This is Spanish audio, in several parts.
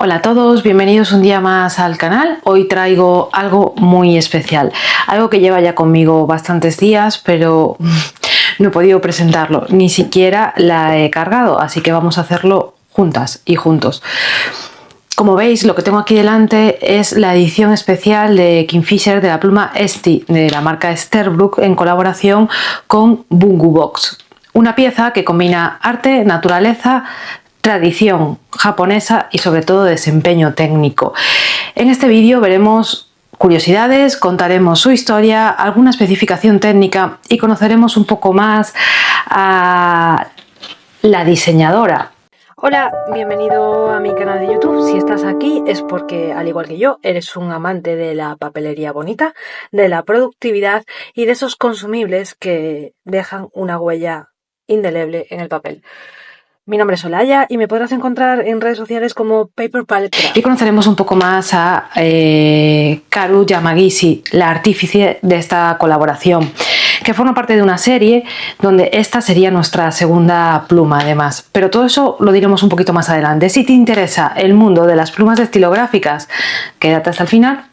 Hola a todos, bienvenidos un día más al canal. Hoy traigo algo muy especial, algo que lleva ya conmigo bastantes días, pero no he podido presentarlo, ni siquiera la he cargado, así que vamos a hacerlo juntas y juntos. Como veis, lo que tengo aquí delante es la edición especial de Kingfisher de la pluma Esti, de la marca Esterbrook, en colaboración con Bungu Box. Una pieza que combina arte, naturaleza, tradición japonesa y sobre todo desempeño técnico. En este vídeo veremos curiosidades, contaremos su historia, alguna especificación técnica y conoceremos un poco más a la diseñadora. Hola, bienvenido a mi canal de YouTube. Si estás aquí es porque, al igual que yo, eres un amante de la papelería bonita, de la productividad y de esos consumibles que dejan una huella indeleble en el papel. Mi nombre es Olaya y me podrás encontrar en redes sociales como Paper Palette Craft. Y conoceremos un poco más a Karu Yamagishi, la artífice de esta colaboración, que forma parte de una serie donde esta sería nuestra segunda pluma además. Pero todo eso lo diremos un poquito más adelante. Si te interesa el mundo de las plumas estilográficas, quédate hasta el final.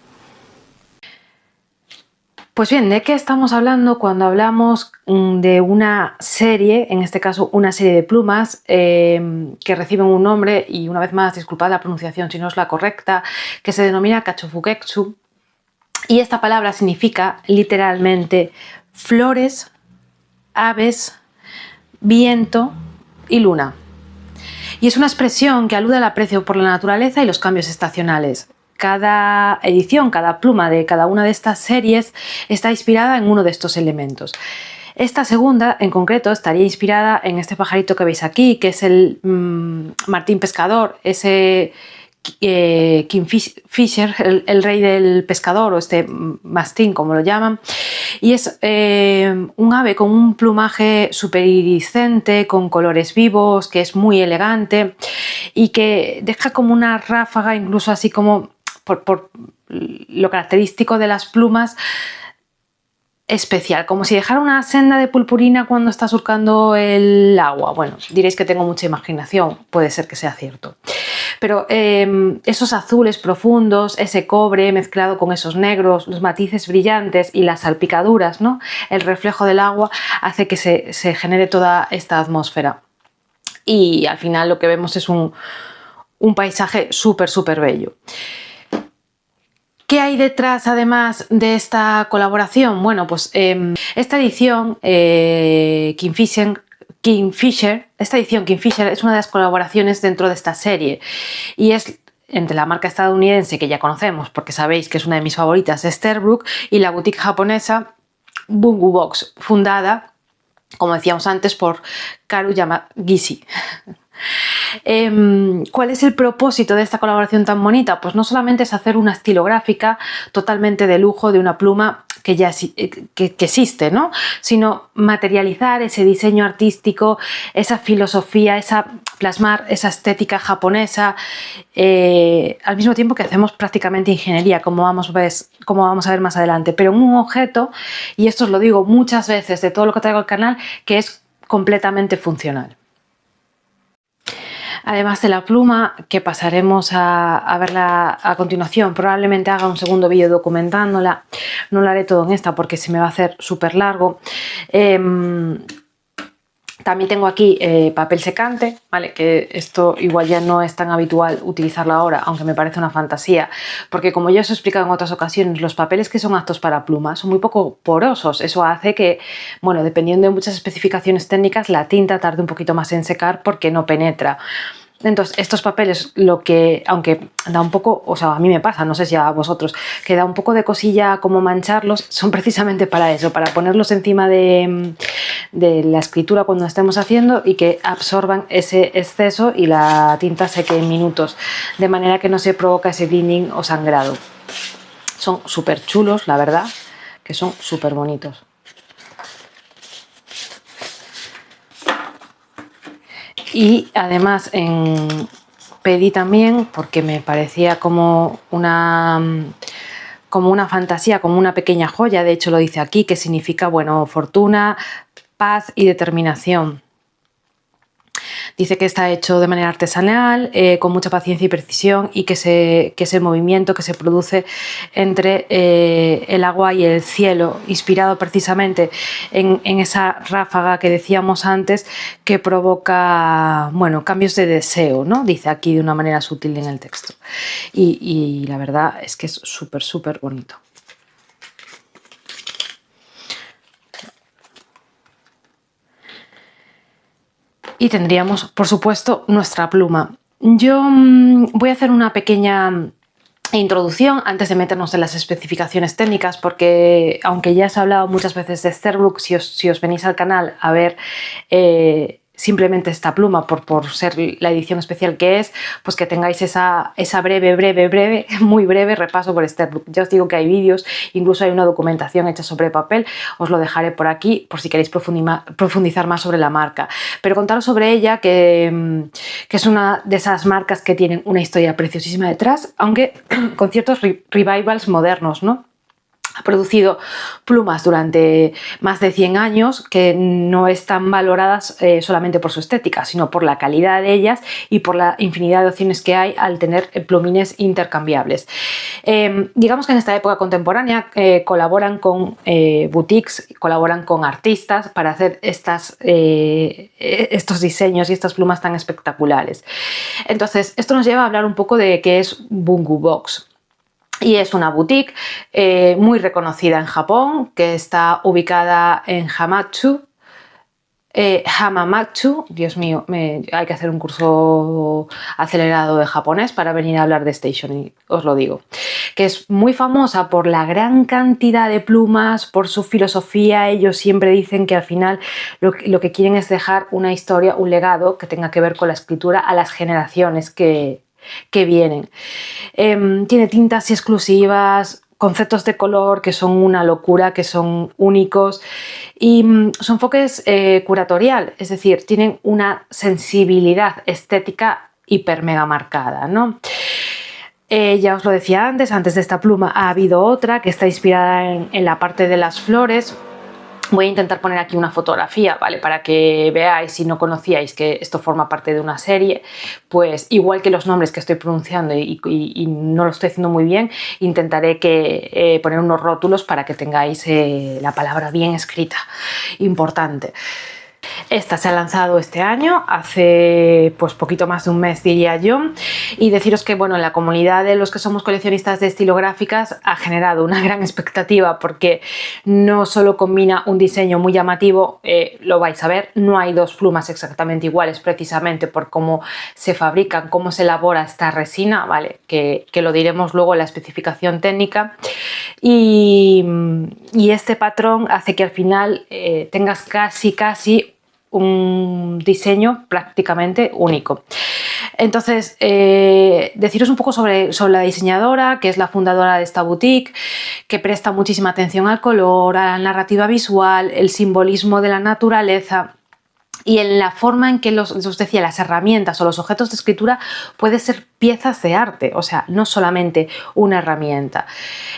Pues bien, ¿de qué estamos hablando cuando hablamos de una serie, en este caso una serie de plumas que reciben un nombre, y una vez más disculpad la pronunciación si no es la correcta, que se denomina Kachofuketsu, y esta palabra significa literalmente flores, aves, viento y luna. Y es una expresión que alude al aprecio por la naturaleza y los cambios estacionales. Cada edición, cada pluma de cada una de estas series está inspirada en uno de estos elementos. Esta segunda, en concreto, estaría inspirada en este pajarito que veis aquí, que es el martín pescador, ese Kingfisher, el rey del pescador, o este mastín, como lo llaman. Y es un ave con un plumaje súper iridiscente, con colores vivos, que es muy elegante y que deja como una ráfaga, incluso así como por lo característico de las plumas, especial, como si dejara una senda de purpurina cuando está surcando el agua. Bueno, diréis que tengo mucha imaginación, puede ser que sea cierto. Pero esos azules profundos, ese cobre mezclado con esos negros, los matices brillantes y las salpicaduras, ¿no? El reflejo del agua hace que se genere toda esta atmósfera. Y al final lo que vemos es un paisaje súper bello. ¿Qué hay detrás, además de esta colaboración? Bueno, pues esta edición Kingfisher, esta edición Kingfisher es una de las colaboraciones dentro de esta serie y es entre la marca estadounidense, que ya conocemos porque sabéis que es una de mis favoritas, Esterbrook, y la boutique japonesa Bungu Box, fundada, como decíamos antes, por Karu Yamagishi. ¿Cuál es el propósito de esta colaboración tan bonita? Pues no solamente es hacer una estilográfica totalmente de lujo de una pluma que ya existe, ¿no? Sino materializar ese diseño artístico, esa filosofía, plasmar esa estética japonesa, al mismo tiempo que hacemos prácticamente ingeniería, como vamos a ver más adelante, pero en un objeto, y esto os lo digo muchas veces de todo lo que traigo al canal, que es completamente funcional. Además de la pluma, que pasaremos a verla a continuación, probablemente haga un segundo vídeo documentándola, no lo haré todo en esta porque se me va a hacer súper largo. También tengo aquí papel secante, ¿vale? Que esto igual ya no es tan habitual utilizarlo ahora, aunque me parece una fantasía, porque como ya os he explicado en otras ocasiones, los papeles que son aptos para plumas son muy poco porosos. Eso hace que, bueno, dependiendo de muchas especificaciones técnicas, la tinta tarde un poquito más en secar porque no penetra. Entonces, estos papeles, aunque da un poco, o sea, a mí me pasa, no sé si a vosotros, que da un poco de cosilla como mancharlos, son precisamente para eso, para ponerlos encima de la escritura cuando estemos haciendo y que absorban ese exceso y la tinta seque en minutos, de manera que no se provoca ese blinding o sangrado. Son súper chulos, la verdad, que son súper bonitos. Y además pedí también, porque me parecía como una fantasía, como una pequeña joya, de hecho lo dice aquí, que significa, bueno, fortuna, paz y determinación. Dice que está hecho de manera artesanal, con mucha paciencia y precisión, y que ese movimiento que se produce entre el agua y el cielo, inspirado precisamente en esa ráfaga que decíamos antes, que provoca, bueno, cambios de deseo, ¿no? Dice aquí de una manera sutil en el texto. Y la verdad es que es súper, súper bonito. Y tendríamos, por supuesto, nuestra pluma. Yo voy a hacer una pequeña introducción antes de meternos en las especificaciones técnicas, porque aunque ya os he hablado muchas veces de Esterbrook, si os venís al canal a ver simplemente esta pluma por ser la edición especial que es, pues que tengáis esa muy breve repaso por Esterbrook. Ya os digo que hay vídeos, incluso hay una documentación hecha sobre papel, os lo dejaré por aquí por si queréis profundizar más sobre la marca. Pero contaros sobre ella, que es una de esas marcas que tienen una historia preciosísima detrás, aunque con ciertos revivals modernos, ¿no? Ha producido plumas durante más de 100 años que no están valoradas solamente por su estética, sino por la calidad de ellas y por la infinidad de opciones que hay al tener plumines intercambiables. Digamos que en esta época contemporánea colaboran con boutiques, colaboran con artistas para hacer estos diseños y estas plumas tan espectaculares. Entonces, esto nos lleva a hablar un poco de qué es Bungu Box. Y es una boutique muy reconocida en Japón, que está ubicada en Hamamatsu. Dios mío, hay que hacer un curso acelerado de japonés para venir a hablar de Station, os lo digo. Que es muy famosa por la gran cantidad de plumas, por su filosofía. Ellos siempre dicen que al final lo que quieren es dejar una historia, un legado que tenga que ver con la escritura a las generaciones que vienen. Tiene tintas exclusivas, conceptos de color que son una locura, que son únicos, y su enfoque es curatorial, es decir, tienen una sensibilidad estética hiper mega marcada, ¿no? Ya os lo decía antes de esta pluma ha habido otra que está inspirada en la parte de las flores. Voy a intentar poner aquí una fotografía, ¿vale? Para que veáis, si no conocíais que esto forma parte de una serie, pues igual que los nombres que estoy pronunciando y no lo estoy haciendo muy bien, intentaré poner unos rótulos para que tengáis la palabra bien escrita. Importante. Esta se ha lanzado este año, hace pues poquito más de un mes diría yo, y deciros que bueno, en la comunidad de los que somos coleccionistas de estilográficas ha generado una gran expectativa, porque no solo combina un diseño muy llamativo, lo vais a ver, no hay dos plumas exactamente iguales precisamente por cómo se fabrican, cómo se elabora esta resina, ¿vale? Que lo diremos luego en la especificación técnica, y este patrón hace que al final tengas casi un diseño prácticamente único. Entonces, deciros un poco sobre la diseñadora, que es la fundadora de esta boutique, que presta muchísima atención al color, a la narrativa visual, el simbolismo de la naturaleza y en la forma en que os decía, las herramientas o los objetos de escritura pueden ser piezas de arte, o sea, no solamente una herramienta.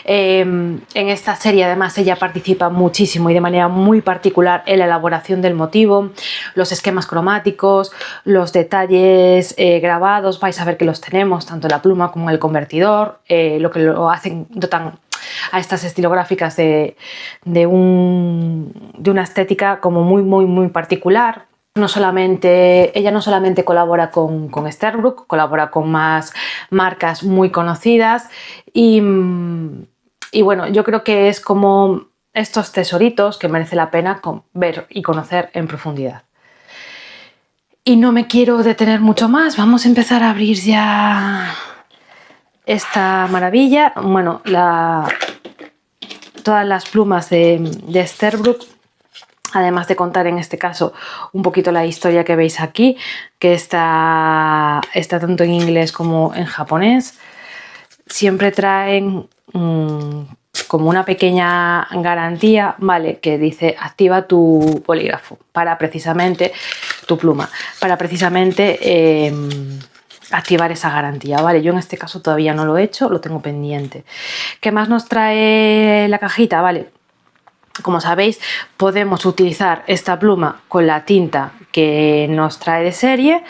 En esta serie además ella participa muchísimo y de manera muy particular en la elaboración del motivo, los esquemas cromáticos, los detalles grabados, vais a ver que los tenemos tanto en la pluma como en el convertidor, lo que lo hacen, dotan a estas estilográficas de una estética como muy particular. Ella no solamente colabora con Esterbrook, colabora con más marcas muy conocidas y bueno, yo creo que es como estos tesoritos que merece la pena ver y conocer en profundidad. Y no me quiero detener mucho más, vamos a empezar a abrir ya esta maravilla. Bueno, todas las plumas de Esterbrook, además de contar en este caso un poquito la historia que veis aquí, que está tanto en inglés como en japonés, siempre traen como una pequeña garantía, ¿vale? Que dice activa tu bolígrafo para precisamente tu pluma, para precisamente activar esa garantía, ¿vale? Yo en este caso todavía no lo he hecho, lo tengo pendiente. ¿Qué más nos trae la cajita? Vale. Como sabéis, podemos utilizar esta pluma con la tinta que nos trae de serie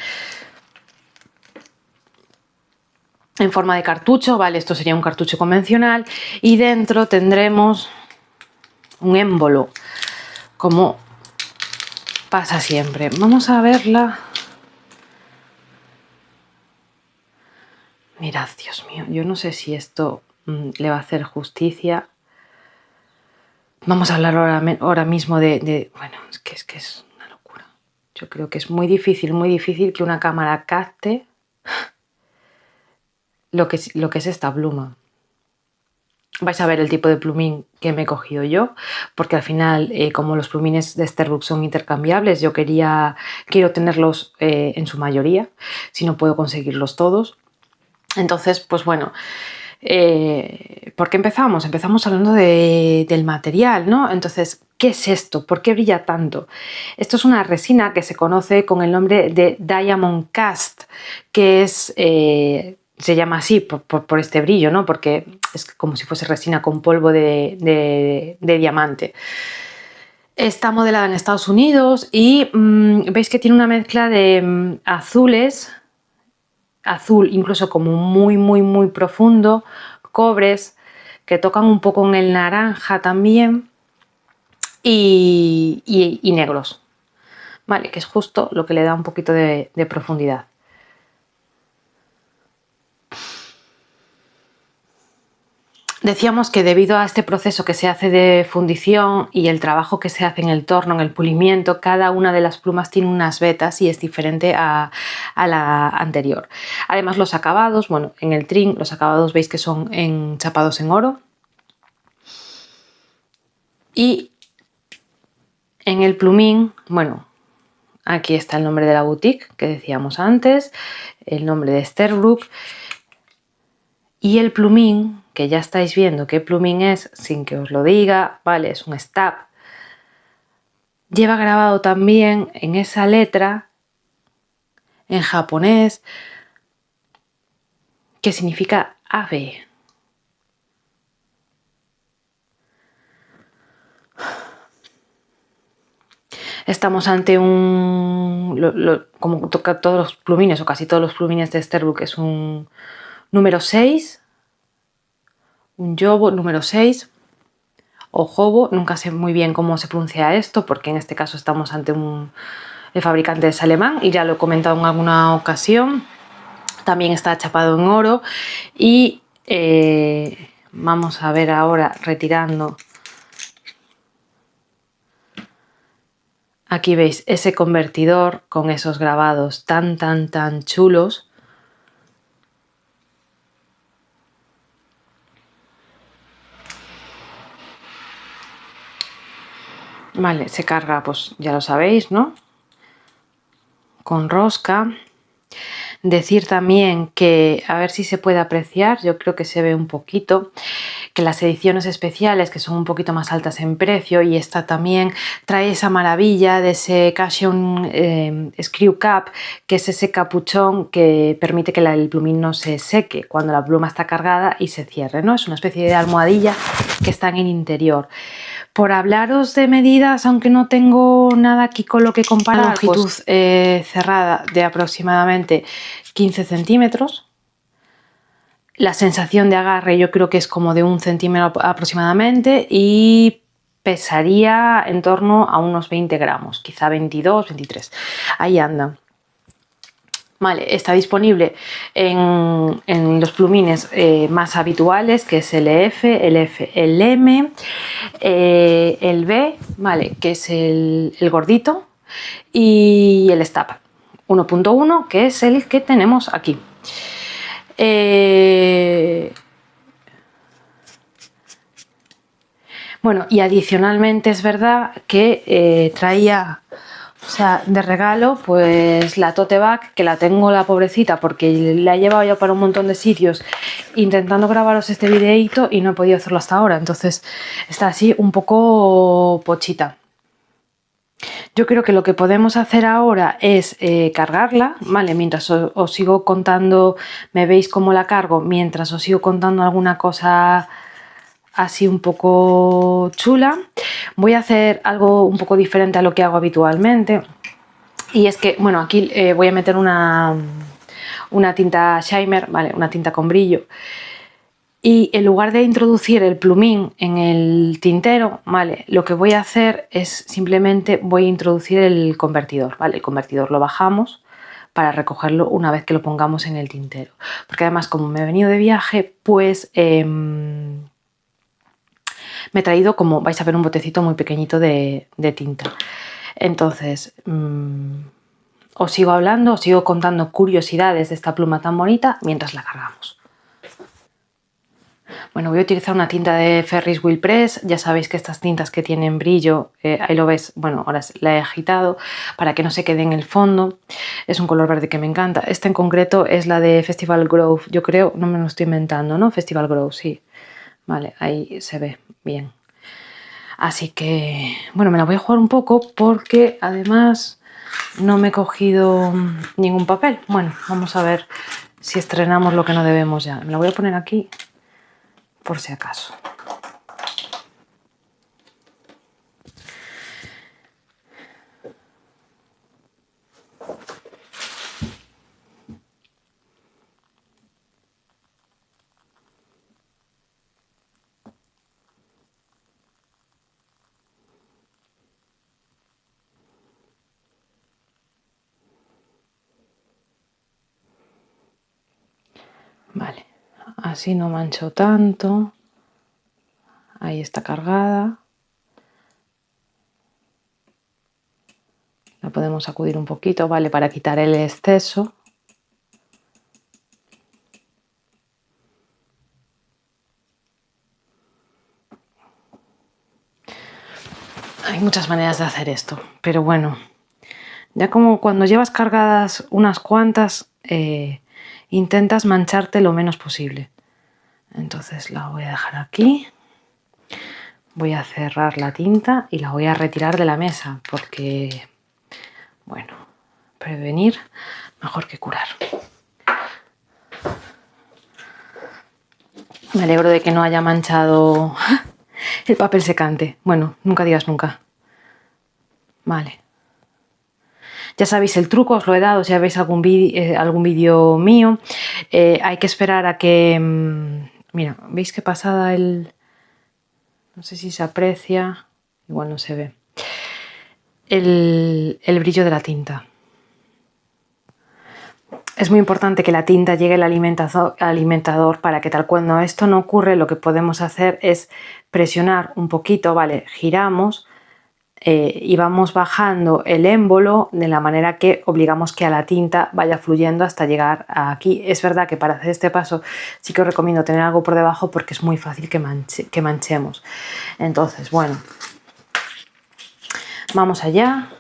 en forma de cartucho, ¿vale? Esto sería un cartucho convencional y dentro tendremos un émbolo, como pasa siempre. Vamos a verla. Mirad, Dios mío, yo no sé si esto le va a hacer justicia. Vamos a hablar ahora mismo bueno, es que es una locura. Yo creo que es muy difícil que una cámara capte lo que es esta pluma. Vais a ver el tipo de plumín que me he cogido yo, porque al final, como los plumines de Sterbook son intercambiables, yo quiero tenerlos en su mayoría, si no puedo conseguirlos todos. Entonces, pues bueno, ¿por qué empezamos? Empezamos hablando del material, ¿no? Entonces, ¿qué es esto? ¿Por qué brilla tanto? Esto es una resina que se conoce con el nombre de Diamond Cast, que es... se llama así por este brillo, ¿no? Porque es como si fuese resina con polvo de diamante. Está modelada en Estados Unidos y veis que tiene una mezcla de azules, azul incluso como muy profundo, cobres que tocan un poco en el naranja también y negros, ¿vale? Que es justo lo que le da un poquito de profundidad. Decíamos que debido a este proceso que se hace de fundición y el trabajo que se hace en el torno, en el pulimiento, cada una de las plumas tiene unas vetas y es diferente a la anterior. Además, los acabados, bueno, en el trim los acabados veis que son chapados en oro. Y en el plumín, bueno, aquí está el nombre de la boutique que decíamos antes, el nombre de Sterbook. Y el plumín, que ya estáis viendo qué plumín es sin que os lo diga, vale, es un stab. Lleva grabado también en esa letra, en japonés, que significa ave. Estamos ante como toca todos los plumines o casi todos los plumines de Sterbook, es un número 6, un yobo número 6 o jobo, nunca sé muy bien cómo se pronuncia esto porque en este caso estamos ante el fabricante es alemán y ya lo he comentado en alguna ocasión. También está chapado en oro y vamos a ver ahora retirando. Aquí veis ese convertidor con esos grabados tan chulos. Vale, se carga, pues ya lo sabéis, ¿no? Con rosca. Decir también que, a ver si se puede apreciar, yo creo que se ve un poquito, que las ediciones especiales, que son un poquito más altas en precio, y esta también trae esa maravilla de ese Cushion Screw Cap, que es ese capuchón que permite que el plumín no se seque cuando la pluma está cargada y se cierre, ¿no? Es una especie de almohadilla que está en el interior. Por hablaros de medidas, aunque no tengo nada aquí con lo que comparar, longitud cerrada de aproximadamente 15 centímetros. La sensación de agarre yo creo que es como de 1 centímetro aproximadamente y pesaría en torno a unos 20 gramos, quizá 22, 23. Ahí anda. Vale, está disponible en los plumines más habituales, que es el F, el F, el M, el B, vale, que es el gordito, y el Stab 1.1, que es el que tenemos aquí. Bueno, y adicionalmente es verdad que traía... O sea, de regalo, pues la tote bag, que la tengo la pobrecita porque la he llevado ya para un montón de sitios intentando grabaros este videito y no he podido hacerlo hasta ahora. Entonces está así un poco pochita. Yo creo que lo que podemos hacer ahora es cargarla, ¿vale? Mientras os sigo contando, me veis cómo la cargo, mientras os sigo contando alguna cosa así un poco chula. Voy a hacer algo un poco diferente a lo que hago habitualmente. Y es que, bueno, aquí voy a meter una tinta Shimmer, ¿vale? Una tinta con brillo. Y en lugar de introducir el plumín en el tintero, ¿vale? Lo que voy a hacer es simplemente voy a introducir el convertidor, ¿vale? El convertidor lo bajamos para recogerlo una vez que lo pongamos en el tintero. Porque además, como me he venido de viaje, pues me he traído, como vais a ver, un botecito muy pequeñito de tinta. Entonces, os sigo hablando, os sigo contando curiosidades de esta pluma tan bonita mientras la cargamos. Bueno, voy a utilizar una tinta de Ferris Wheel Press. Ya sabéis que estas tintas que tienen brillo, ahí lo ves, bueno, ahora la he agitado para que no se quede en el fondo. Es un color verde que me encanta. Esta en concreto es la de Festival Grove, yo creo, no me lo estoy inventando, ¿no? Festival Grove, sí. Vale, ahí se ve bien. Así que, bueno, me la voy a jugar un poco porque además no me he cogido ningún papel. Bueno, vamos a ver si estrenamos lo que no debemos ya. Me la voy a poner aquí por si acaso. Vale, así no mancho tanto. Ahí está cargada. La podemos sacudir un poquito, ¿vale? Para quitar el exceso. Hay muchas maneras de hacer esto, pero bueno, ya como cuando llevas cargadas unas cuantas, intentas mancharte lo menos posible. Entonces la voy a dejar aquí. Voy a cerrar la tinta y la voy a retirar de la mesa porque, bueno, prevenir mejor que curar. Me alegro de que no haya manchado el papel secante. Bueno, nunca digas nunca. Vale. Ya sabéis el truco, os lo he dado si veis algún vídeo mío. Hay que esperar a que... mira, ¿veis qué pasada el...? No sé si se aprecia, igual no se ve. El brillo de la tinta. Es muy importante que la tinta llegue al alimentador para que tal cuando esto no ocurre, lo que podemos hacer es presionar un poquito, ¿vale? Giramos y vamos bajando el émbolo de la manera que obligamos que a la tinta vaya fluyendo hasta llegar aquí. Es verdad que para hacer este paso sí que os recomiendo tener algo por debajo porque es muy fácil que manchemos. Entonces, bueno, vamos allá.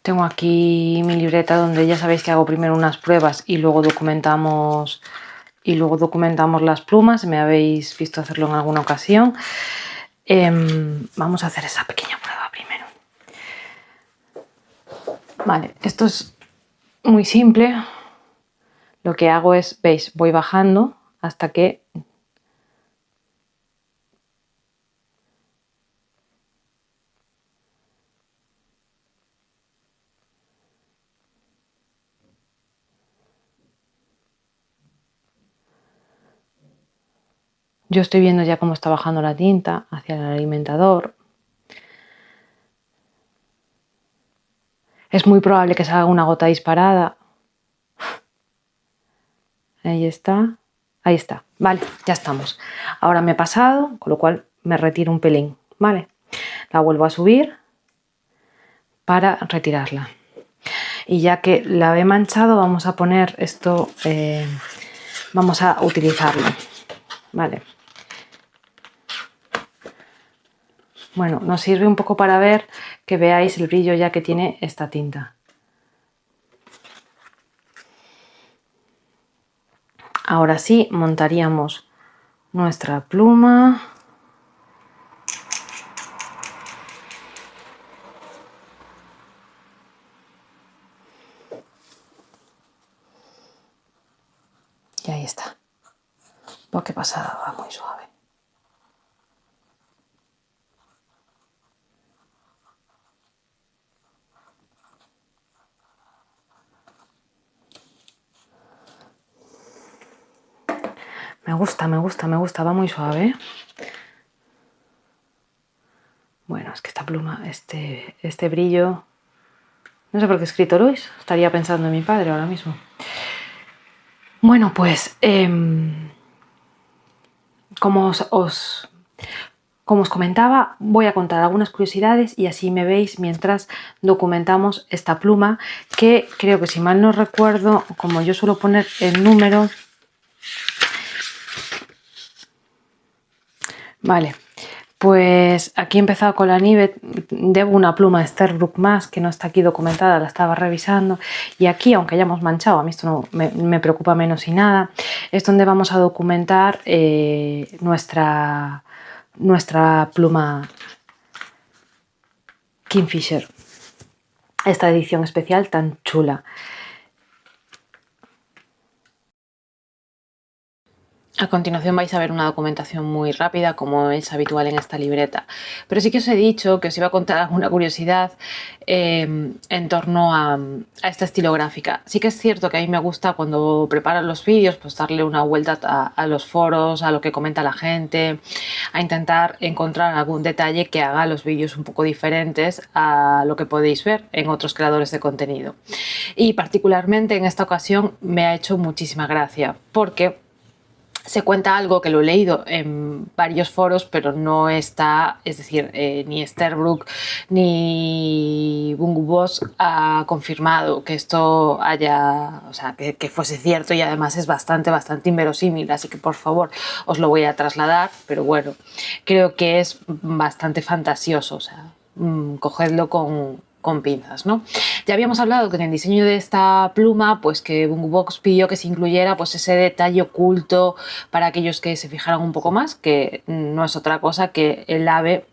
Tengo aquí mi libreta donde ya sabéis que hago primero unas pruebas y luego documentamos las plumas. Me habéis visto hacerlo en alguna ocasión. Vamos a hacer esa pequeña prueba primero. Vale, esto es muy simple. Lo que hago es, veis, voy bajando hasta que yo estoy viendo ya cómo está bajando la tinta hacia el alimentador. Es muy probable que salga una gota disparada. Ahí está. Ahí está. Vale, ya estamos. Ahora me he pasado, con lo cual me retiro un pelín. Vale. La vuelvo a subir para retirarla. Y ya que la he manchado, vamos a poner esto, vamos a utilizarlo. Vale. Bueno, nos sirve un poco para ver que veáis el brillo ya que tiene esta tinta. Ahora sí, montaríamos nuestra pluma. qué pasada, va muy suave. Me gusta, va muy suave. Bueno, es que esta pluma, este brillo... No sé por qué he escrito Luis, estaría pensando en mi padre ahora mismo. Bueno, pues como os comentaba, voy a contar algunas curiosidades y así me veis mientras documentamos esta pluma, que creo que, si mal no recuerdo, como yo suelo poner el número... Vale, pues aquí he empezado con la Nivet. Debo una pluma de Sterbrook más que no está aquí documentada, la estaba revisando, y aquí, aunque hayamos manchado, a mí esto no me preocupa menos y nada, es donde vamos a documentar nuestra pluma Kingfisher, esta edición especial tan chula. A continuación vais a ver una documentación muy rápida, como es habitual en esta libreta, pero sí que os he dicho que os iba a contar alguna curiosidad en torno a esta estilográfica. Sí que es cierto que a mí me gusta, cuando preparo los vídeos, pues darle una vuelta a los foros, a lo que comenta la gente, a intentar encontrar algún detalle que haga los vídeos un poco diferentes a lo que podéis ver en otros creadores de contenido. Y particularmente en esta ocasión me ha hecho muchísima gracia, porque se cuenta algo que lo he leído en varios foros, pero no está, es decir, ni Sterbrook ni Bungu Boss ha confirmado que esto haya, o sea, que fuese cierto, y además es bastante inverosímil, así que por favor os lo voy a trasladar, pero bueno, creo que es bastante fantasioso, o sea, cogedlo con pinzas, ¿no? Ya habíamos hablado que en el diseño de esta pluma, pues que Bungu Boss pidió que se incluyera pues ese detalle oculto para aquellos que se fijaran un poco más, que no es otra cosa que el ave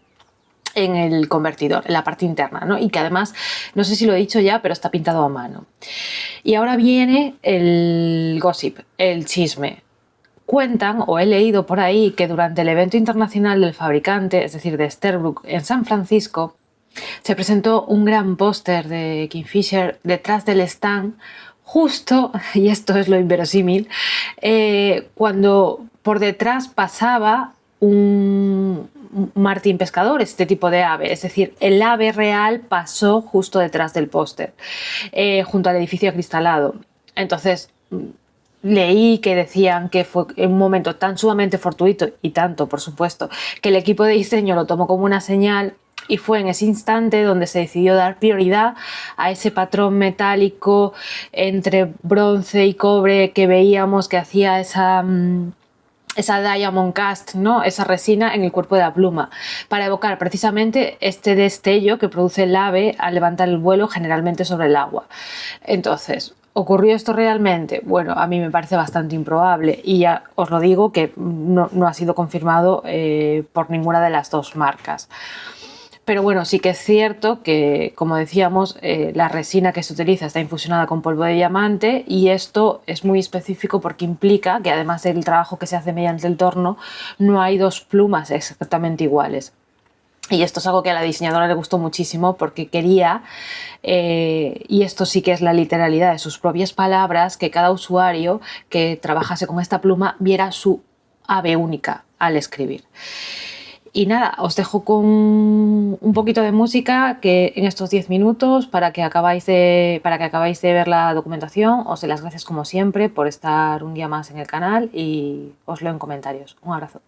en el convertidor, en la parte interna, ¿no? Y que además, no sé si lo he dicho ya, pero está pintado a mano. Y ahora viene el gossip, el chisme. Cuentan, o he leído por ahí, que durante el evento internacional del fabricante, es decir, de Sterbrook, en San Francisco, se presentó un gran póster de Kingfisher detrás del stand, justo, y esto es lo inverosímil, cuando por detrás pasaba un martín pescador, este tipo de ave, es decir, el ave real pasó justo detrás del póster, junto al edificio acristalado. Entonces, leí que decían que fue un momento tan sumamente fortuito, y tanto, por supuesto, que el equipo de diseño lo tomó como una señal, y fue en ese instante donde se decidió dar prioridad a ese patrón metálico entre bronce y cobre que veíamos que hacía esa diamond cast, ¿no? Esa resina en el cuerpo de la pluma, para evocar precisamente este destello que produce el ave al levantar el vuelo, generalmente sobre el agua. Entonces, ¿ocurrió esto realmente? Bueno, a mí me parece bastante improbable, y ya os lo digo que no ha sido confirmado por ninguna de las dos marcas. Pero bueno, sí que es cierto que, como decíamos, la resina que se utiliza está infusionada con polvo de diamante, y esto es muy específico porque implica que, además del trabajo que se hace mediante el torno, no hay dos plumas exactamente iguales. Y esto es algo que a la diseñadora le gustó muchísimo, porque quería, y esto sí que es la literalidad de sus propias palabras, que cada usuario que trabajase con esta pluma viera su ave única al escribir. Y nada, os dejo con un poquito de música que en estos 10 minutos para que acabáis de ver la documentación. Os doy las gracias, como siempre, por estar un día más en el canal, y os leo en comentarios. Un abrazo.